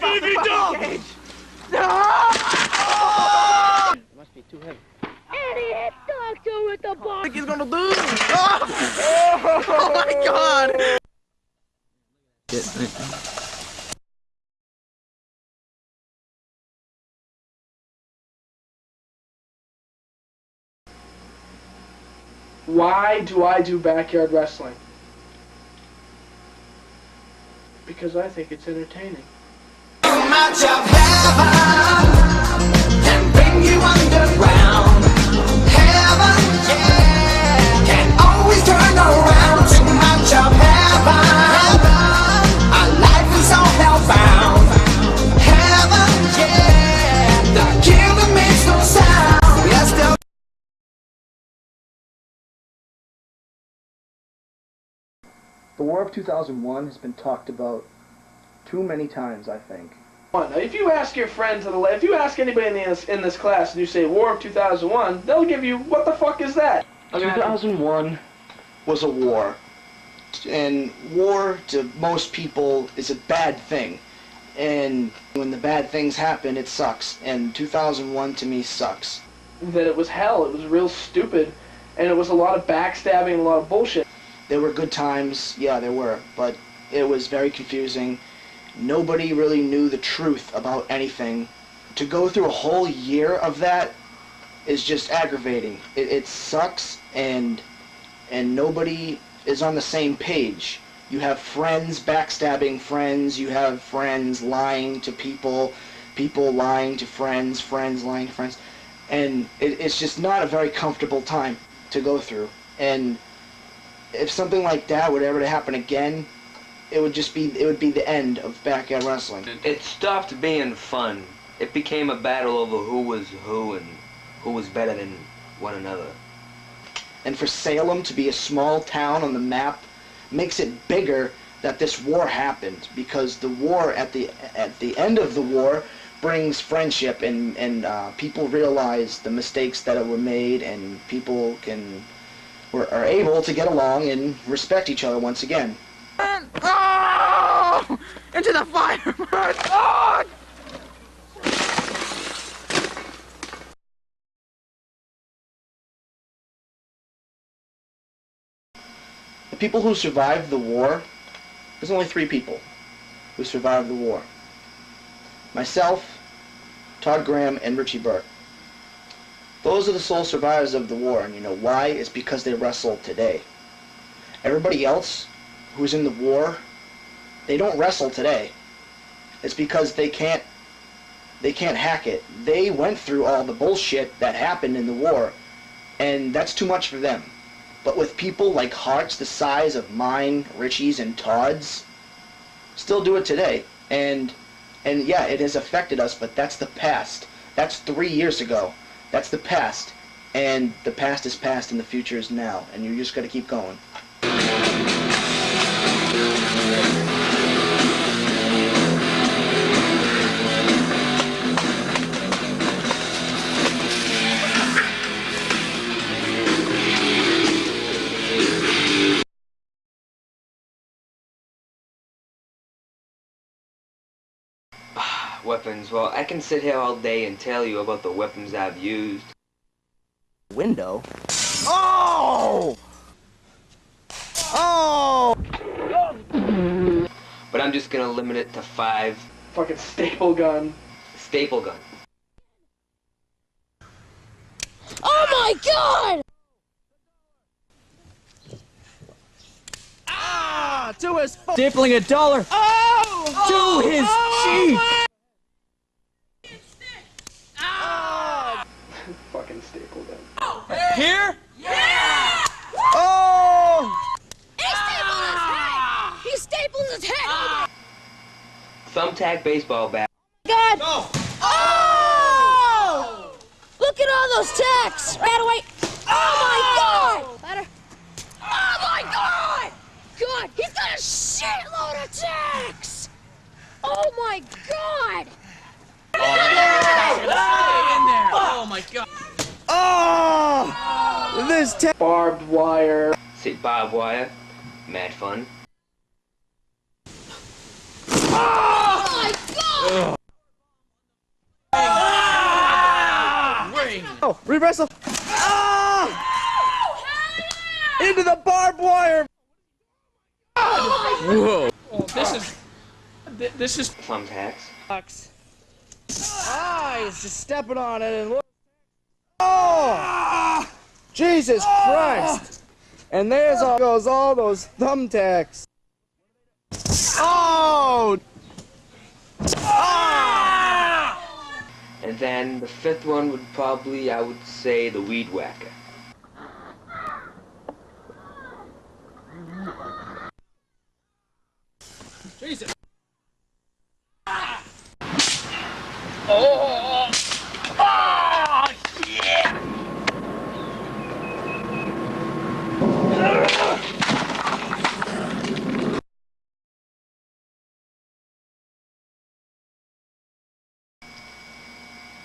gonna be dumb! No! It must be too heavy. Idiot doctor with the ball! I think he's gonna do it! Oh my god! Why do I do backyard wrestling? Because I think it's entertaining. Too much of heaven can bring you underground. Heaven, yeah, can always turn around. Too much of heaven, our life is all hellbound. Heaven, yeah, the killer makes no sound. We are still. The War of 2001 has been talked about too many times, I think. If you ask your friends on the left, if you ask anybody in this class and you say War of 2001, they'll give you, what the fuck is that? 2001 was a war. And war to most people is a bad thing. And when the bad things happen, it sucks. And 2001 to me sucks. That it was hell, it was real stupid, and it was a lot of backstabbing and a lot of bullshit. There were good times, yeah, there were, but it was very confusing. Nobody really knew the truth about anything. To go through a whole year of that is just aggravating. It sucks, and nobody is on the same page. You have friends backstabbing friends, you have friends lying to people, people lying to friends, friends lying to friends, and it's just not a very comfortable time to go through. And if something like that would ever happen again, it would be the end of backyard wrestling. It stopped being fun. It became a battle over who was who and who was better than one another. And for Salem to be a small town on the map makes it bigger that this war happened, because the war at the end of the war brings friendship, and people realize the mistakes that were made, and people are able to get along and respect each other once again. Oh! Into the fire! Oh! The people who survived the war, there's only 3 people who survived the war. Myself, Todd Graham, and Richie Burke. Those are the sole survivors of the war, and you know why? It's because they wrestle today. Everybody else who's in the war, they don't wrestle today. It's because they can't hack it. They went through all the bullshit that happened in the war, and that's too much for them. But with people like hearts the size of mine, Richie's, and Todd's, still do it today. And yeah, it has affected us, but that's the past. That's 3 years ago. That's the past, and the past is past and the future is now, and you just gotta keep going. Weapons. Well, I can sit here all day and tell you about the weapons I've used. Window? Oh! Oh! But I'm just gonna limit it to 5. Fucking staple gun. Staple gun. Oh my god! Ah! To his stapling $1. Oh! To his cheek! Fucking staple gun. Here? Yeah! Oh! He stapled his head! He stapled his head! Oh Thumbtack baseball bat. my god! No! Oh! Look at all those tacks! Right away! Oh my god! Better. Oh my god! God, he's got a shitload of tacks! Oh my god! Oh my god! Oh! This Barbed wire. See, barbed wire. Mad fun. Oh my god! Oh, re-wrestle. Ah! Into the barbed wire. Whoa. This is Thumbtacks. Ah, he's just stepping on it and look. Oh! Jesus Christ! And there's all those thumbtacks. Oh! And then the fifth one would probably, I would say, the weed whacker. Jesus.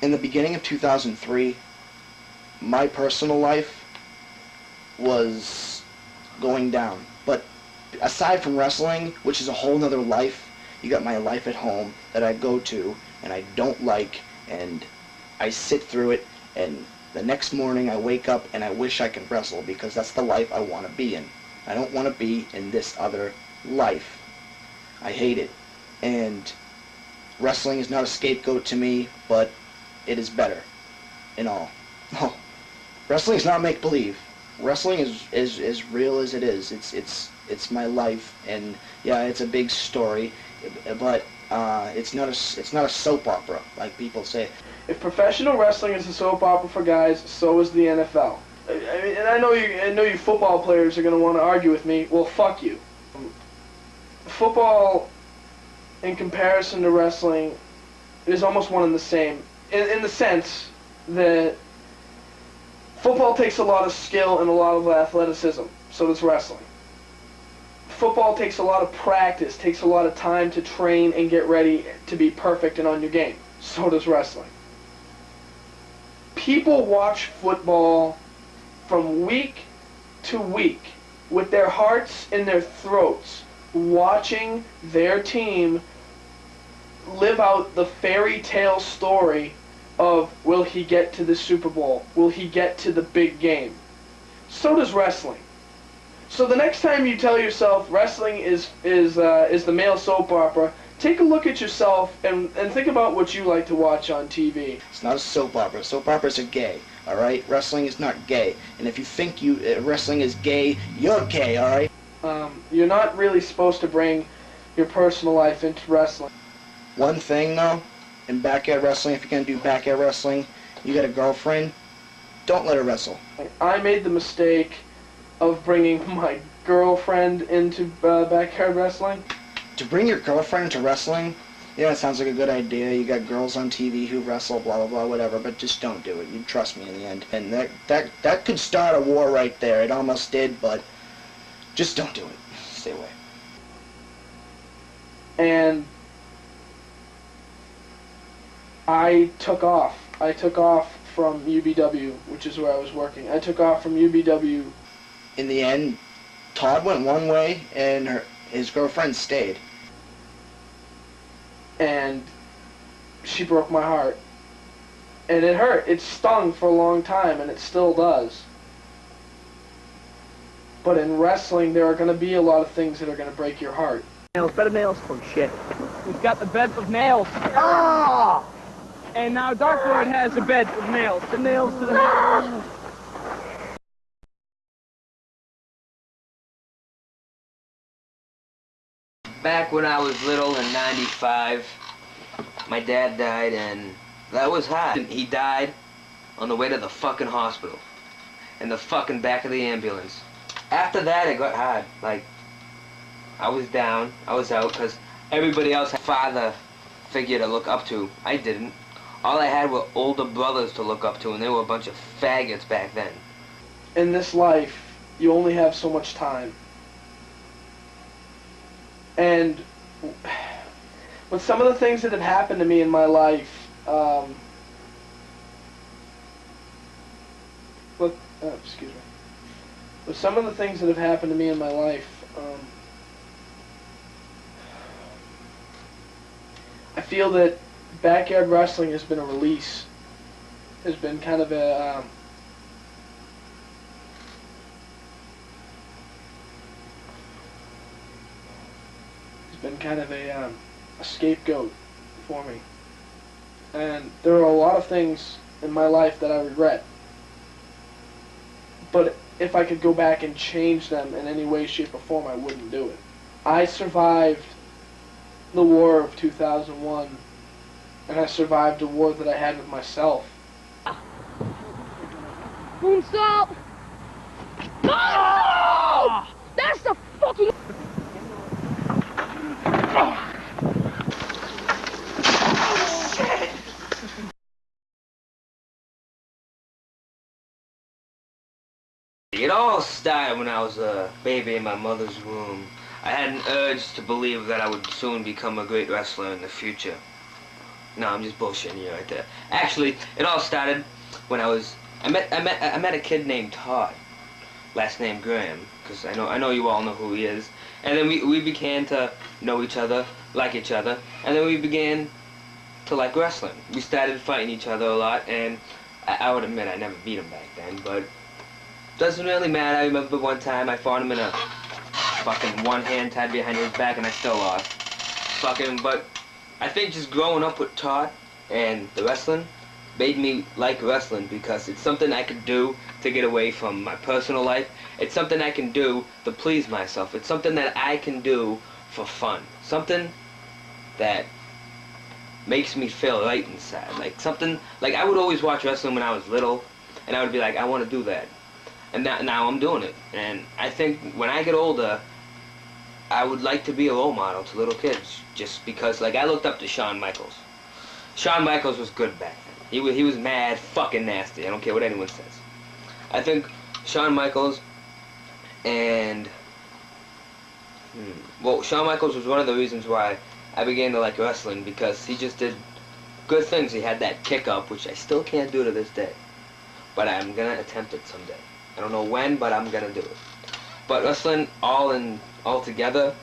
In the beginning of 2003, my personal life was going down. But aside from wrestling, which is a whole nother life, you got my life at home that I go to and I don't like, and I sit through it, and the next morning I wake up and I wish I could wrestle because that's the life I want to be in. I don't want to be in this other life. I hate it. And wrestling is not a scapegoat to me, but it is better in all. No, wrestling is not make-believe. Wrestling is real as it is. It's my life, and yeah, it's a big story, but it's not a soap opera like people say. If professional wrestling is a soap opera for guys, so is the NFL. I mean, and I know you football players are going to want to argue with me. Well, fuck you. Football, in comparison to wrestling, is almost one and the same. In the sense that football takes a lot of skill and a lot of athleticism, so does wrestling. Football takes a lot of practice, takes a lot of time to train and get ready to be perfect and on your game, so does wrestling. People watch football from week to week with their hearts in their throats, watching their team live out the fairy tale story of, will he get to the Super Bowl? Will he get to the big game? So does wrestling. So the next time you tell yourself wrestling is the male soap opera, take a look at yourself and think about what you like to watch on TV. It's not a soap opera. Soap operas are gay, all right? Wrestling is not gay. And if you think wrestling is gay, you're gay, all right? You're not really supposed to bring your personal life into wrestling. One thing, though, in backyard wrestling, if you're going to do backyard wrestling, you got a girlfriend, don't let her wrestle. I made the mistake of bringing my girlfriend into backyard wrestling. To bring your girlfriend into wrestling, yeah, it sounds like a good idea. You got girls on TV who wrestle, blah, blah, blah, whatever, but just don't do it. You trust me in the end. And that could start a war right there. It almost did, but just don't do it. Stay away. And I took off. I took off from UBW, which is where I was working. I took off from UBW. In the end, Todd went one way, and his girlfriend stayed. And she broke my heart. And it hurt. It stung for a long time, and it still does. But in wrestling, there are going to be a lot of things that are going to break your heart. Nails, bed of nails. Oh shit. We've got the bed of nails. Ah! And now Dark Lord has a bed of nails. The nails to the nails. Back when I was little in '95, my dad died, and that was hard. He died on the way to the fucking hospital, in the fucking back of the ambulance. After that, it got hard. Like, I was down, I was out, because everybody else had a father figure to look up to. I didn't. All I had were older brothers to look up to, and they were a bunch of faggots back then. In this life, you only have so much time. And with some of the things that have happened to me in my life, excuse me. With some of the things that have happened to me in my life, I feel that backyard wrestling has been a release has been kind of a a scapegoat for me. And there are a lot of things in my life that I regret. But if I could go back and change them in any way, shape, or form, I wouldn't do it. I survived the war of 2001, and I survived a war that I had with myself. Moonsault! Oh! That's the fucking... It all started when I was a baby in my mother's womb. I had an urge to believe that I would soon become a great wrestler in the future. No, I'm just bullshitting you right there. Actually, it all started when I met a kid named Todd, last name Graham, because I know you all know who he is. And then we began to know each other, like each other, and then we began to like wrestling. We started fighting each other a lot, and I would admit I never beat him back then, but doesn't really matter. I remember one time I fought him in a fucking one hand tied behind his back and I still lost. But I think just growing up with Todd and the wrestling made me like wrestling because it's something I could do to get away from my personal life. It's something I can do to please myself. It's something that I can do for fun. Something that makes me feel right inside. Like something, like I would always watch wrestling when I was little and I would be like, I want to do that. And now I'm doing it. And I think when I get older, I would like to be a role model to little kids. Just because, like, I looked up to Shawn Michaels. Shawn Michaels was good back then. He was mad fucking nasty. I don't care what anyone says. I think Shawn Michaels and... Well, Shawn Michaels was one of the reasons why I began to like wrestling, because he just did good things. He had that kick up, which I still can't do to this day. But I'm gonna attempt it someday. I don't know when, but I'm gonna do it. But wrestling all together,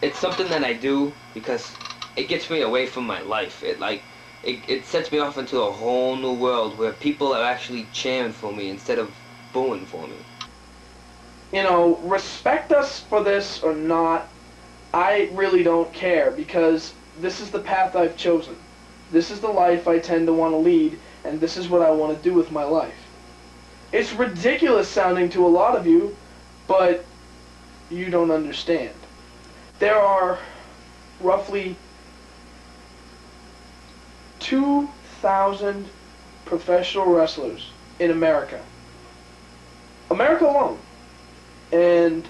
it's something that I do because it gets me away from my life. It sets me off into a whole new world where people are actually cheering for me instead of booing for me. You know, respect us for this or not, I really don't care, because this is the path I've chosen. This is the life I tend to want to lead, and this is what I want to do with my life. It's ridiculous sounding to a lot of you, but you don't understand. There are roughly 2,000 professional wrestlers in America. America alone. And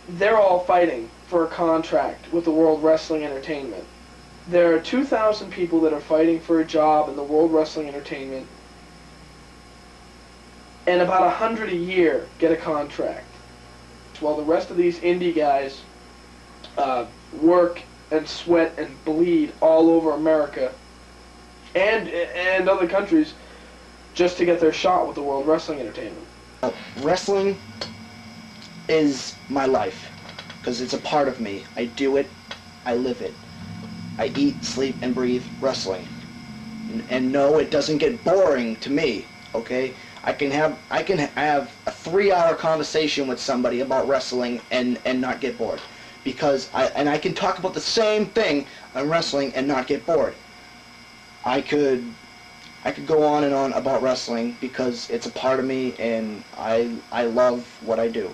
they're all fighting for a contract with the World Wrestling Entertainment. There are 2,000 people that are fighting for a job in the World Wrestling Entertainment, and about 100 a year get a contract, while the rest of these indie guys work and sweat and bleed all over America and other countries just to get their shot with the World Wrestling Entertainment. Wrestling is my life because it's a part of me. I do it, I live it. I eat, sleep, and breathe wrestling. And no, it doesn't get boring to me, okay? I can have a 3-hour conversation with somebody about wrestling and not get bored, because I can talk about the same thing on wrestling and not get bored. I could go on and on about wrestling because it's a part of me and I love what I do.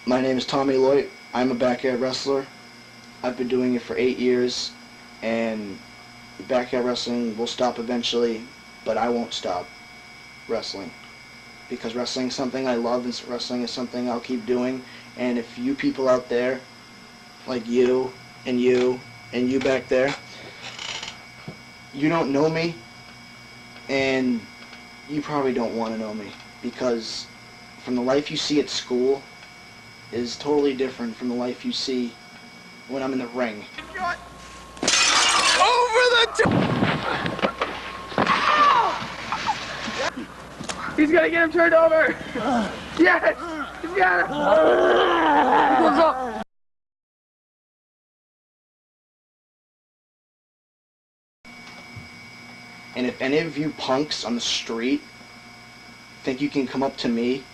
My name is Tommy Lloyd. I'm a backyard wrestler. I've been doing it for 8 years, and backyard wrestling will stop eventually. But I won't stop wrestling, because wrestling is something I love, and wrestling is something I'll keep doing. And if you people out there, like you and you and you back there, you don't know me, and you probably don't want to know me, because from the life you see at school is totally different from the life you see when I'm in the ring. Over the top! He's gonna get him turned over! Yes! He's got it! What's up? And if any of you punks on the street think you can come up to me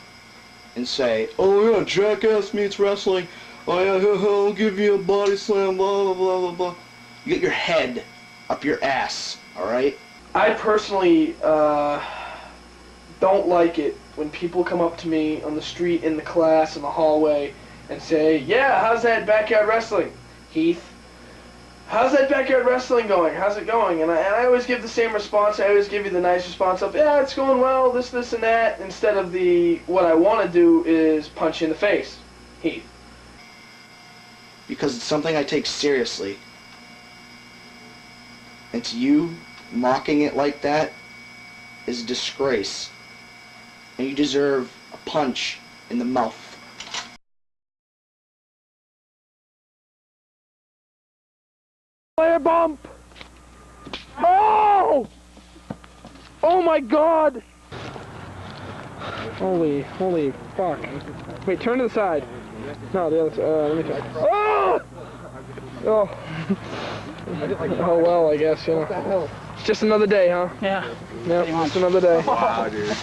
and say, oh yeah, Jackass meets wrestling, oh yeah, I'll give you a body slam, blah, blah, blah, blah, blah. You get your head up your ass, alright? I personally don't like it when people come up to me on the street, in the class, in the hallway, and say, yeah, how's that backyard wrestling, Heath? How's that backyard wrestling going? How's it going? And I always give the same response. I always give you the nice response of, yeah, it's going well, this, and that, instead of what I want to do is punch you in the face, Heath. Because it's something I take seriously. And to you, mocking it like that is a disgrace. And you deserve a punch in the mouth. Flare bump! Oh! Oh my God! Holy fuck. Wait, turn to the side. No, the other side. Let me try. Oh! Oh. Oh well, I guess, you know. It's just another day, huh? Yeah. Yep, just another day. Wow, dude.